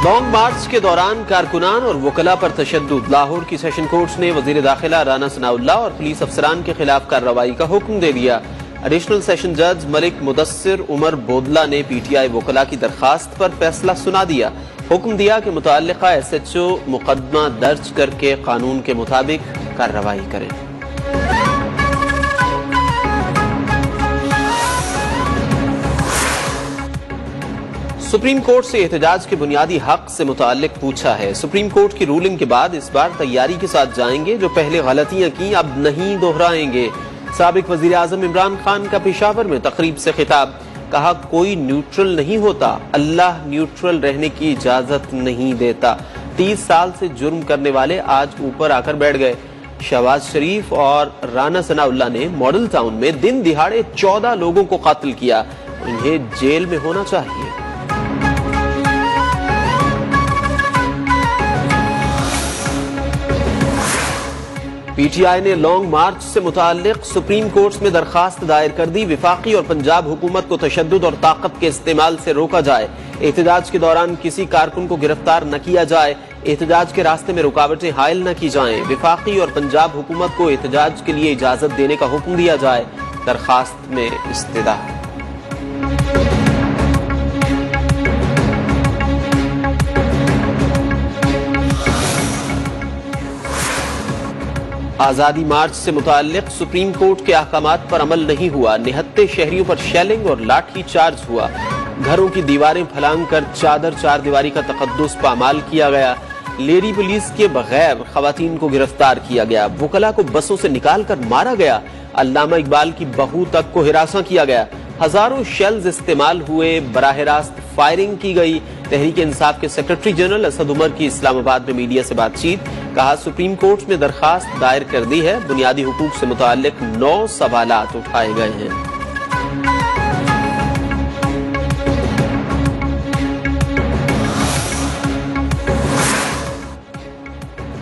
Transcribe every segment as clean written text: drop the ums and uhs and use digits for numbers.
Long मार्च के दौरान कारकुनान और वकला पर तशद्दुद। लाहौर की सेशन कोर्ट ने वजीर दाखिला राना सनाउल्लाह और पुलिस अफसरान के खिलाफ कार्रवाई का हुक्म दे दिया। एडिशनल सेशन जज मलिक मुदस्सिर उमर बोदला ने PTI वकला की दरखास्त पर फैसला सुना दिया। हुक्म दिया कि मुतअल्लिका SHO मुकदमा दर्ज करके कानून के मुताबिक कार्रवाई करें। सुप्रीम कोर्ट से एहतजाज के बुनियादी हक से मुताल्लिक पूछा है। सुप्रीम कोर्ट की रूलिंग के बाद इस बार तैयारी के साथ जाएंगे, जो पहले गलतियां की अब नहीं दोहराएंगे। साबिक वजीर आजम इमरान खान का पेशावर में तकरीब से खिताब, कहा कोई न्यूट्रल नहीं होता, अल्लाह न्यूट्रल रहने की इजाजत नहीं देता। 30 साल से जुर्म करने वाले आज ऊपर आकर बैठ गए। शहबाज शरीफ और राना सनाउल्लाह ने मॉडल टाउन में दिन दिहाड़े 14 लोगों को कत्ल किया, इन्हें जेल में होना चाहिए। PTI ने लॉन्ग मार्च से मुताल्लिक सुप्रीम कोर्ट में दरखास्त दायर कर दी। विफाकी और पंजाब हुकूमत को तशद्दुद और ताकत के इस्तेमाल से रोका जाए। एहतजाज के दौरान किसी कारकुन को गिरफ्तार न किया जाए। एहतजाज के रास्ते में रुकावटें हायल न की जाएं। विफाकी और पंजाब हुकूमत को एहतजाज के लिए इजाजत देने का हुक्म दिया जाए। दरखास्त में इस्तदा। आजादी मार्च से मुताल्लिक सुप्रीम कोर्ट के अहकामात पर अमल नहीं हुआ। निहत्ते शहरियों पर शेलिंग और लाठी चार्ज हुआ। घरों की दीवारें फलांग कर चादर चार दीवारी का तकद्दुस पामाल किया गया। लेडी पुलिस के बगैर खवातीन को गिरफ्तार किया गया। वकला को बसों से निकाल कर मारा गया। अल्लामा इकबाल की बहू तक को हिरासा किया गया। हजारों शेल्स इस्तेमाल हुए। बराह रास्त फायरिंग की गई। तहरीक इंसाफ के सेक्रेटरी जनरल असद उमर की इस्लामाबाद में मीडिया से बातचीत, कहा सुप्रीम कोर्ट में दरखास्त दायर कर दी है। बुनियादी हुकूक से मुताल्लिक 9 सवालात उठाए गए हैं।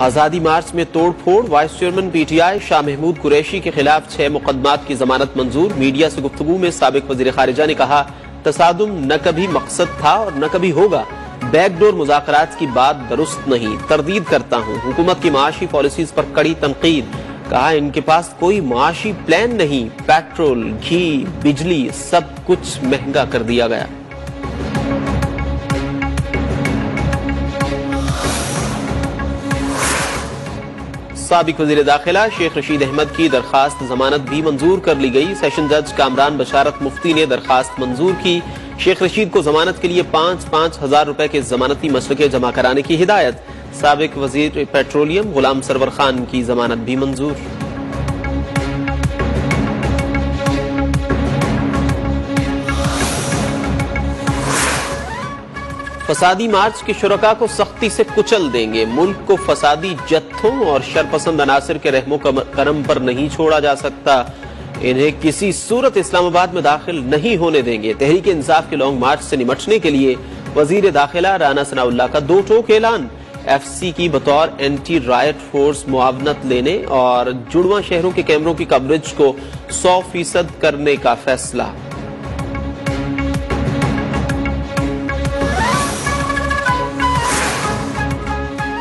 आजादी मार्च में तोड़फोड़। Vice chairman PTI Shah Mahmood Qureshi के खिलाफ 6 मुकदमात की जमानत मंजूर। मीडिया से गुफ्तगू में साबिक वजीर खारिजा ने कहा तसादुम न कभी मकसद था और न कभी होगा। बैकडोर मुज़ाकरात की बात दुरुस्त नहीं, तरदीद करता हूँ। हुकूमत की माशी पॉलिसीज पर कड़ी तनकीद, कहा इनके पास कोई माशी प्लान नहीं। पेट्रोल, घी, बिजली सब कुछ महंगा कर दिया गया। साबिक वजीर दाखिला शेख रशीद अहमद की दरखास्त जमानत भी मंजूर कर ली गई। सेशन जज कामरान बशारत मुफ्ती ने दरखास्त मंजूर की। शेख रशीद को जमानत के लिए 5-5 हजार रुपए के जमानती मशरके जमा कराने की हिदायत। साबिक वजीर पेट्रोलियम गुलाम सरवर खान की जमानत भी मंजूर। फसादी मार्च के शुरका को सख्ती से कुचल देंगे। मुल्क को फसादी जत्थों और शरपसंद अनासिर के रहमो करम पर नहीं छोड़ा जा सकता। इन्हें किसी सूरत इस्लामाबाद में दाखिल नहीं होने देंगे। तहरीक इंसाफ के लॉन्ग मार्च से निमटने के लिए वजीर दाखिला राना सनाउल्लाह का 2 टोक ऐलान। FC की बतौर एंटी रायट फोर्स मुआवनत लेने और जुड़वा शहरों के कैमरों की कवरेज को 100% करने का फैसला।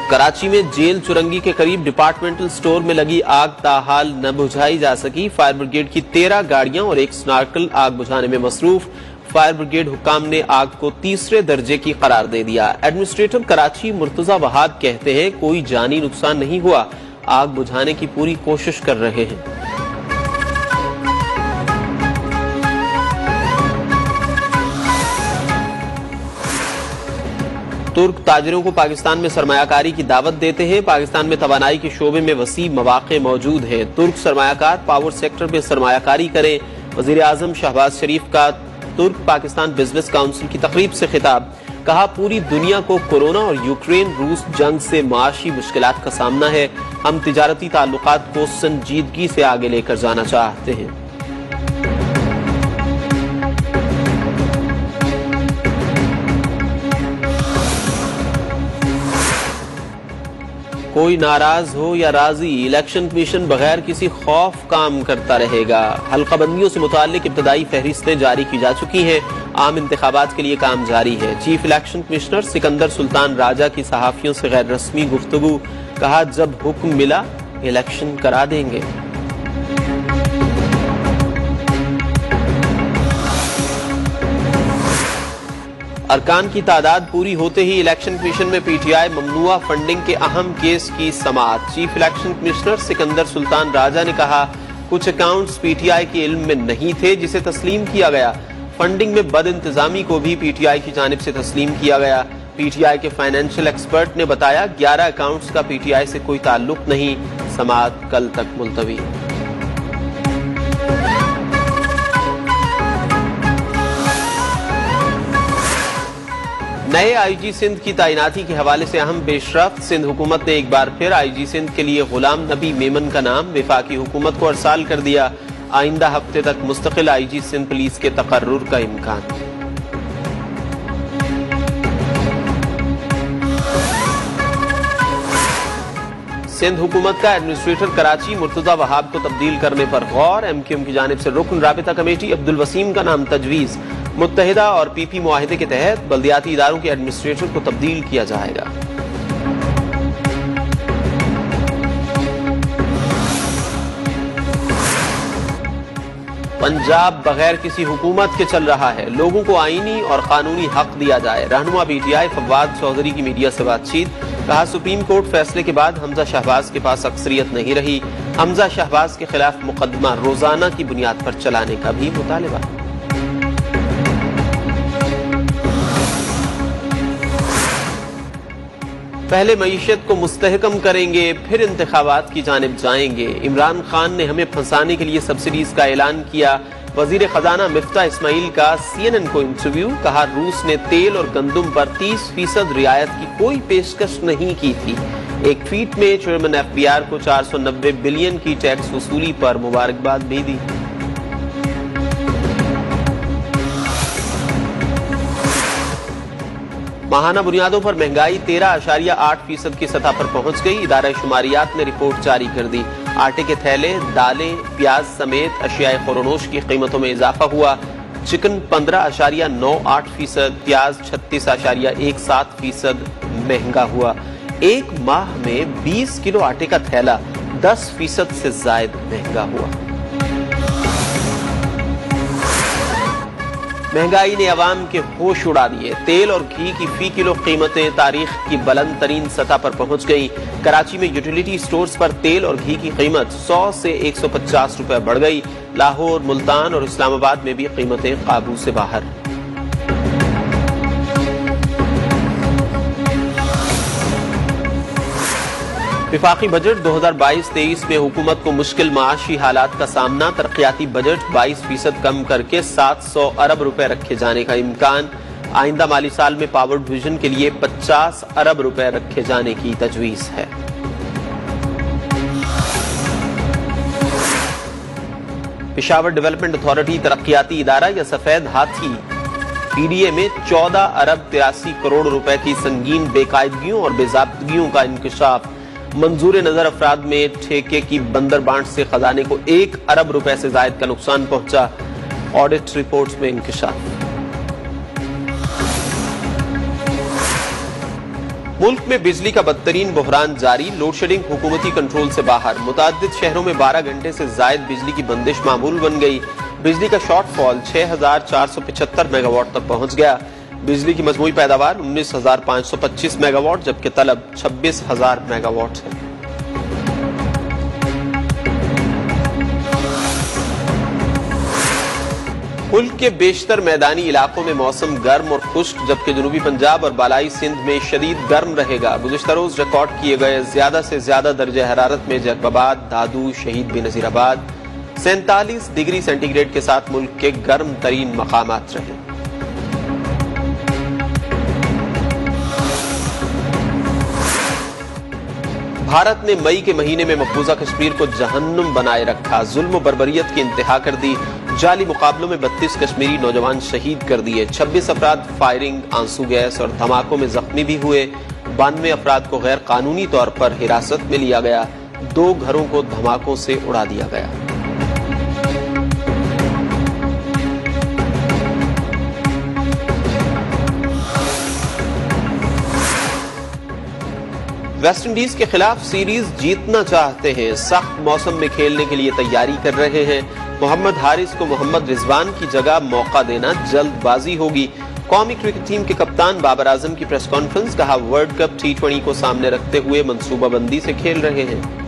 कराची में जेल चुरंगी के करीब डिपार्टमेंटल स्टोर में लगी आग ताहाल न बुझाई जा सकी। फायर ब्रिगेड की 13 गाड़ियां और 1 स्नार्कल आग बुझाने में मसरूफ। फायर ब्रिगेड हुकाम ने आग को 3रे दर्जे की करार दे दिया। एडमिनिस्ट्रेटर कराची मुर्तजा वहाब कहते हैं कोई जानी नुकसान नहीं हुआ, आग बुझाने की पूरी कोशिश कर रहे हैं। तुर्क ताजिरों को पाकिस्तान में सरमायाकारी की दावत देते हैं। पाकिस्तान में तवानाई के शोबे में वसी मौके मौजूद हैं। तुर्क सरमायाकार पावर सेक्टर में सरमायाकारी करें। वजीर आजम शहबाज शरीफ का तुर्क पाकिस्तान बिजनेस काउंसिल की तकरीब से खिताब, कहा पूरी दुनिया को कोरोना और यूक्रेन रूस जंग से माशी मुश्किलात का सामना है। हम तिजारती ताल्लुकात को संजीदगी से आगे लेकर जाना चाहते हैं। कोई नाराज हो या राजी, इलेक्शन कमीशन बगैर किसी खौफ काम करता रहेगा। हल्काबंदियों से मुताल्लिक इब्तदाई फहरिस्तें जारी की जा चुकी हैं। आम इंतखाबात के लिए काम जारी है। Chief election commissioner Sikandar Sultan Raja की सहाफियों से गैर रस्मी गुफ्तगू, कहा जब हुक्म मिला इलेक्शन करा देंगे। अरकान की तादाद पूरी होते ही इलेक्शन कमीशन में पीटीआई ममनुआ फंडिंग के अहम केस की समाअत। Chief election commissioner Sikandar Sultan Raja ने कहा कुछ अकाउंट्स पीटीआई के इल्म में नहीं थे जिसे तस्लीम किया गया। फंडिंग में बद इंतजामी को भी पीटीआई की जानिब से तस्लीम किया गया। पीटीआई के फाइनेंशियल एक्सपर्ट ने बताया 11 अकाउंट्स का पीटीआई से कोई ताल्लुक नहीं। समाअत कल तक मुलतवी। नए आईजी सिंध की तैनाती के हवाले से अहम पेशरफ्त। सिंध हुकूमत ने एक बार फिर आईजी सिंध के लिए गुलाम नबी मेमन का नाम वफाकी हुकूमत को अरसाल कर दिया। आइंदा हफ्ते तक मुस्तकिल आईजी सिंध पुलिस के तकर्रुर का इम्कान। सिंध हुकूमत का एडमिनिस्ट्रेटर कराची मुर्तजा वहाब को तब्दील करने पर गौर। एमक्यूएम की जानिब से रुकन राबिता कमेटी अब्दुल वसीम का नाम तजवीज। मुत्तहिदा और पीपी मुआहिदे के तहत बल्दियाती इदारों के एडमिनिस्ट्रेटर को तब्दील किया जाएगा। पंजाब बगैर किसी हुकूमत के चल रहा है, लोगों को आईनी और कानूनी हक दिया जाए। रहनुमा पीटीआई फवाद चौधरी की मीडिया से बातचीत, कहा सुप्रीम कोर्ट फैसले के बाद हमजा शहबाज के पास अक्सरियत नहीं रही। हमजा शहबाज के खिलाफ मुकदमा रोजाना की बुनियाद पर चलाने का भी मुतालबा। पहले मईशत को मुस्तहकम करेंगे, फिर इंतखाबात की जानिब जाएंगे। इमरान खान ने हमें फंसाने के लिए सब्सिडीज का ऐलान किया। वजीर खजाना मिफ्ता इस्माइल का CNN को इंटरव्यू, कहा रूस ने तेल और गंदुम पर 30% रियायत की कोई पेशकश नहीं की थी। एक ट्वीट में चेयरमैन FBR को 490 बिलियन की टैक्स वसूली पर मुबारकबाद भी दी। माहाना बुनियादों पर महंगाई 13.8% की सतह पर पहुंच गई। इदारा शुमारियात ने रिपोर्ट जारी कर दी। आटे के थैले, दालें, प्याज समेत अशियाए खुरनोश की कीमतों में इजाफा हुआ। चिकन 15.98%, प्याज 36.17% महंगा हुआ। एक माह में 20 किलो आटे का थैला 10% से ज्यादा महंगा हुआ। महंगाई ने अवाम के होश उड़ा दिए। तेल और घी की फी किलो कीमतें तारीख की बुलंद तरीन सतह पर पहुंच गई। कराची में यूटिलिटी स्टोर्स पर तेल और घी की कीमत 100 से 150 रुपए बढ़ गई। लाहौर, मुल्तान और इस्लामाबाद में भी कीमतें काबू से बाहर। विफाकी बजट 2022-23 में हुकूमत को मुश्किल माशी हालात का सामना। तरक्याती बजट 22% कम करके 700 अरब रुपए रखे जाने का इम्कान। आइंदा माली साल में पावर डिवीजन के लिए 50 अरब रुपए रखे जाने की तजवीज है। पेशावर डेवलपमेंट अथॉरिटी तरक्याती इदारा या सफेद हाथी PDA में 14 अरब 83 करोड़ रुपए की संगीन बेकायदगियों और बेजाब्तगियों का इंकशाफ। मंजूर नजर अफराद में ठेके की बंदर बांट से खजाने को 1 अरब रुपए से जायद का नुकसान पहुंचा। ऑडिट रिपोर्ट्स में इंकशाफ। मुल्क में बिजली का बदतरीन बहरान जारी। लोड शेडिंग हुकूमती कंट्रोल से बाहर। मुताद्दिद शहरों में 12 घंटे से जायद बिजली की बंदिश मामूल बन गई। बिजली का शॉर्टफॉल 6475 मेगावाट तक पहुंच गया। बिजली की मजमूई पैदावार 19525 मेगावाट जबकि तलब 26000 मेगावाट है। मुल्क के बेशतर मैदानी इलाकों में मौसम गर्म और खुश्क जबकि जनूबी पंजाब और बालाई सिंध में शदीद गर्म रहेगा। गुज़िश्ता रोज रिकॉर्ड किए गए ज्यादा से ज्यादा दर्जे हरारत में जैकबाबाद, दादू, शहीद बेनज़ीराबाद 47 डिग्री सेंटीग्रेड के साथ मुल्क के गर्म तरीन मकामात रहे। भारत ने मई के महीने में मकबूजा कश्मीर को जहन्नुम बनाए रखा। जुल्म बर्बरियत की इंतहा कर दी। जाली मुकाबलों में 32 कश्मीरी नौजवान शहीद कर दिए। 26 अफराद फायरिंग, आंसू गैस और धमाकों में जख्मी भी हुए। 92 अफराद को गैर कानूनी तौर पर हिरासत में लिया गया। 2 घरों को धमाकों से उड़ा दिया गया। वेस्टइंडीज के खिलाफ सीरीज जीतना चाहते हैं, सख्त मौसम में खेलने के लिए तैयारी कर रहे हैं। मोहम्मद हारिस को मोहम्मद रिजवान की जगह मौका देना जल्दबाजी होगी। कौमी क्रिकेट टीम के कप्तान बाबर आजम की प्रेस कॉन्फ्रेंस, कहा वर्ल्ड कप T20 को सामने रखते हुए मंसूबाबंदी से खेल रहे हैं।